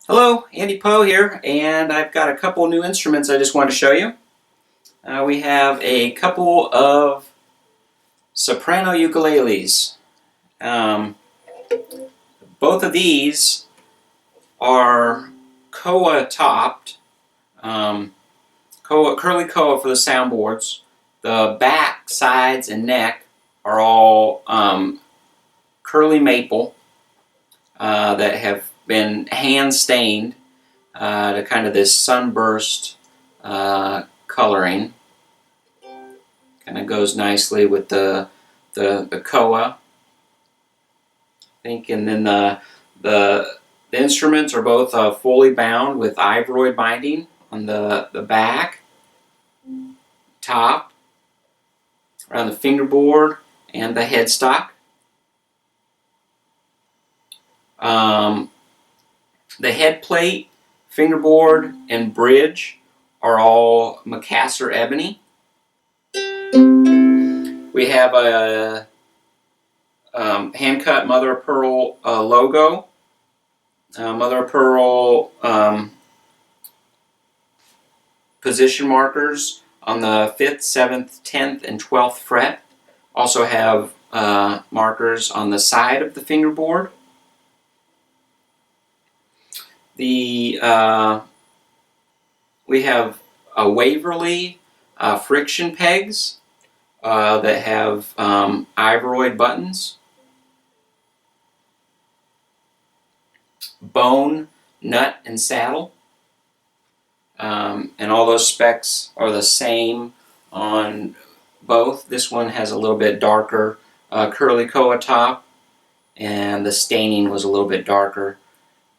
Hello, Andy Poe here, and I've got a couple new instruments I just wanted to show you. We have a couple of soprano ukuleles. Um, Both of these are koa topped, curly koa for the soundboards. The back, sides, and neck are all curly maple that have been hand stained to kind of this sunburst coloring. Kind of goes nicely with the koa, I think. And then the instruments are both fully bound with ivoroid binding on the back, top, around the fingerboard, and the headstock. The head plate, fingerboard, and bridge are all Macassar ebony. We have a hand-cut mother of pearl logo, mother of pearl position markers on the 5th, 7th, 10th, and 12th fret. Also have markers on the side of the fingerboard. We have a Waverly friction pegs that have ivoroid buttons, bone, nut, and saddle. And all those specs are the same on both. This one has a little bit darker curly koa top, and the staining was a little bit darker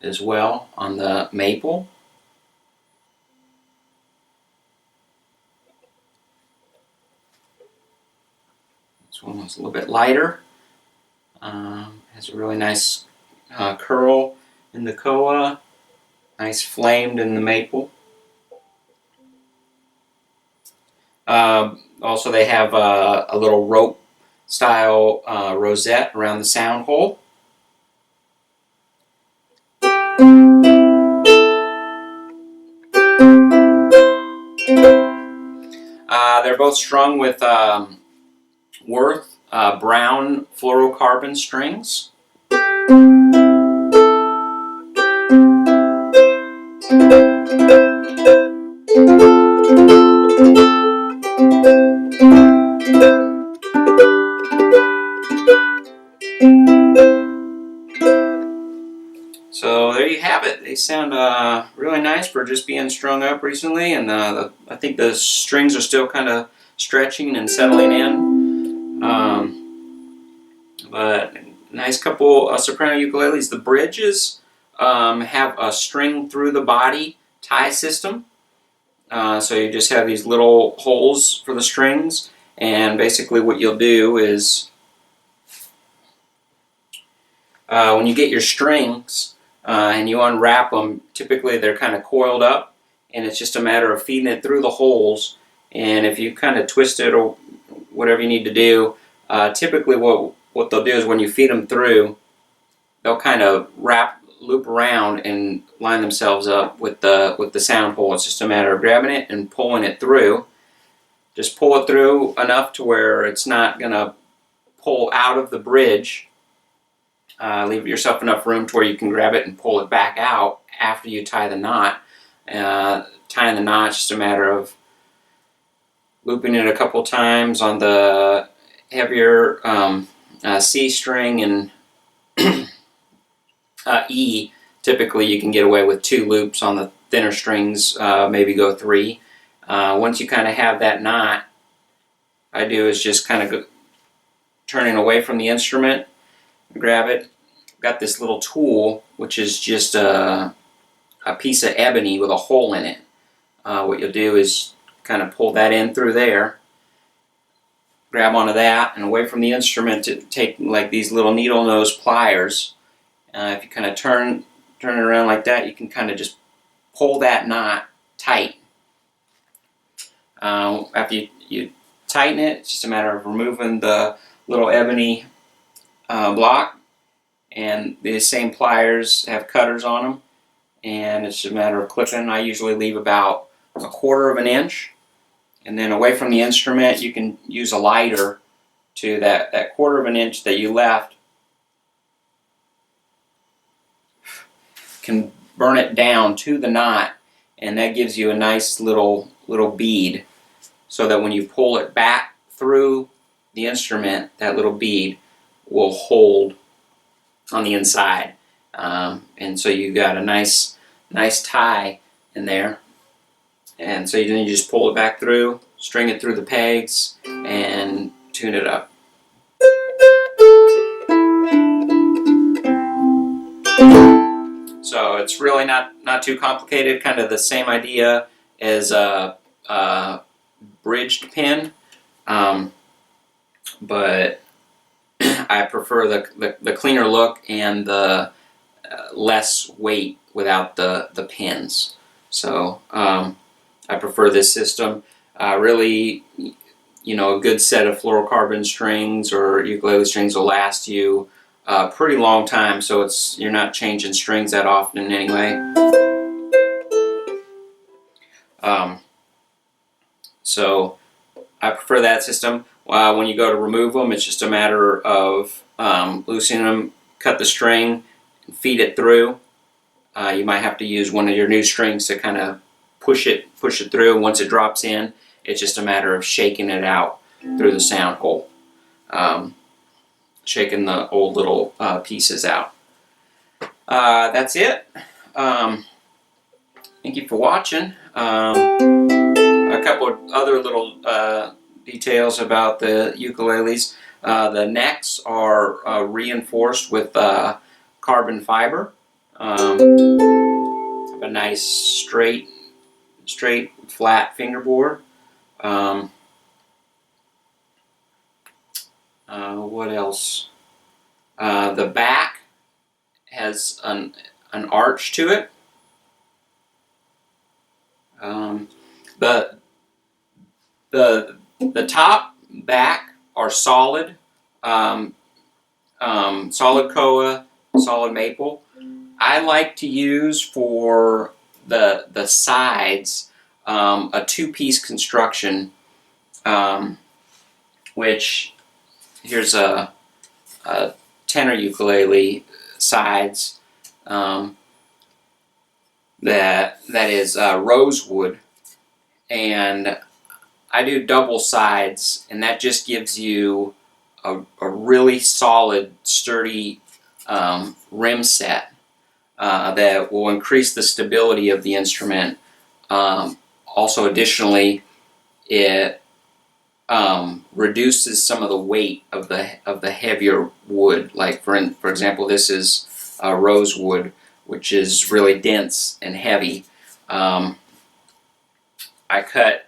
as well on the maple. This one was a little bit lighter. Has a really nice curl in the koa, nice flamed in the maple. Also, they have a little rope style rosette around the sound hole. They're both strung with Worth brown fluorocarbon strings. So there you have it. They sound really nice for just being strung up recently, and I think the strings are still kind of stretching and settling in. But nice couple soprano ukuleles. The bridges have a string through the body tie system. So you just have these little holes for the strings, and basically what you'll do is when you get your strings and you unwrap them, typically they're kind of coiled up, and it's just a matter of feeding it through the holes. And if you kind of twist it or whatever you need to do, typically what they'll do is when you feed them through, they'll kind of loop around and line themselves up with the sound hole. It's just a matter of grabbing it and pulling it through. Just pull it through enough to where it's not going to pull out of the bridge. Leave yourself enough room to where you can grab it and pull it back out after you tie the knot. Tying the knot is just a matter of looping it a couple times on the heavier C string, and E. Typically you can get away with 2 loops. On the thinner strings, maybe go 3. Once you kind of have that knot, I do is just kind of turning away from the instrument, grab it. Got this little tool, which is just a piece of ebony with a hole in it. What you'll do is kind of pull that in through there, grab onto that, and away from the instrument to take like these little needle nose pliers. If you kind of turn it around like that, you can kind of just pull that knot tight. After you tighten it, it's just a matter of removing the little ebony block, and these same pliers have cutters on them, and it's a matter of clipping. I usually leave about 1/4 of an inch, and then away from the instrument you can use a lighter to that 1/4 of an inch that you left, can burn it down to the knot, and that gives you a nice little bead, so that when you pull it back through the instrument, that little bead will hold on the inside, and so you got a nice tie in there. And so then you just pull it back through, string it through the pegs, and tune it up. So it's really not too complicated. Kind of the same idea as a bridged pin, but I prefer the cleaner look and the less weight without the pins. So I prefer this system. Really, you know, a good set of fluorocarbon strings or ukulele strings will last you a pretty long time, so you're not changing strings that often anyway. So I prefer that system. When you go to remove them, it's just a matter of loosening them, cut the string, and feed it through. You might have to use one of your new strings to kind of push it through. Once it drops in, it's just a matter of shaking it out through the sound hole, shaking the old little pieces out. That's it. Thank you for watching. A couple of other little details about the ukuleles. The necks are reinforced with carbon fiber. Have a nice straight flat fingerboard. What else? The back has an arch to it. The top, back are solid, solid koa, solid maple. I like to use for the sides a two-piece construction, which here's a tenor ukulele sides that is rosewood, and I do double sides, and that just gives you a really solid, sturdy rim set that will increase the stability of the instrument. Also, additionally, it reduces some of the weight of the heavier wood. Like for example, this is rosewood, which is really dense and heavy. I cut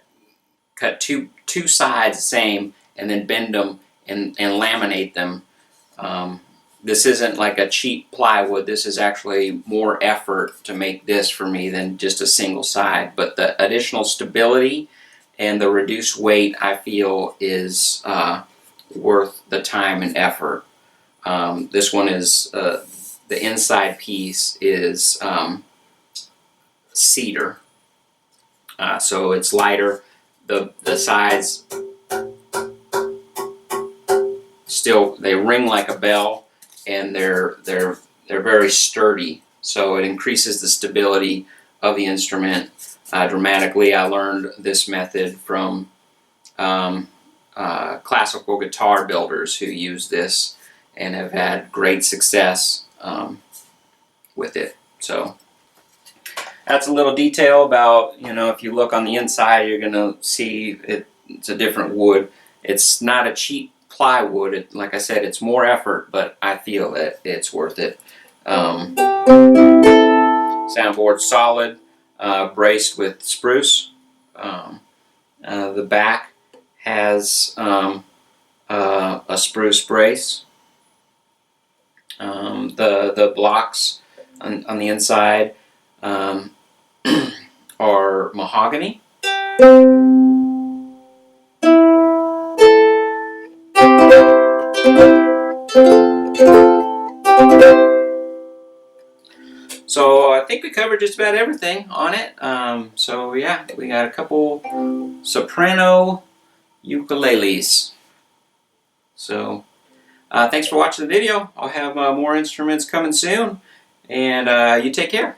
two sides the same, and then bend them and laminate them. This isn't like a cheap plywood. This is actually more effort to make this for me than just a single side. But the additional stability and the reduced weight, I feel, is worth the time and effort. This one is, the inside piece is cedar. So it's lighter. The sides still, they ring like a bell, and they're very sturdy. So it increases the stability of the instrument dramatically. I learned this method from classical guitar builders who use this and have had great success with it. So that's a little detail about, you know, if you look on the inside, you're going to see it's a different wood. It's not a cheap plywood. Like I said, it's more effort, but I feel that it's worth it. Soundboard solid, braced with spruce. The back has a spruce brace. The blocks on the inside are mahogany. So I think we covered just about everything on it. So yeah, we got a couple soprano ukuleles. So thanks for watching the video. I'll have more instruments coming soon, and you take care.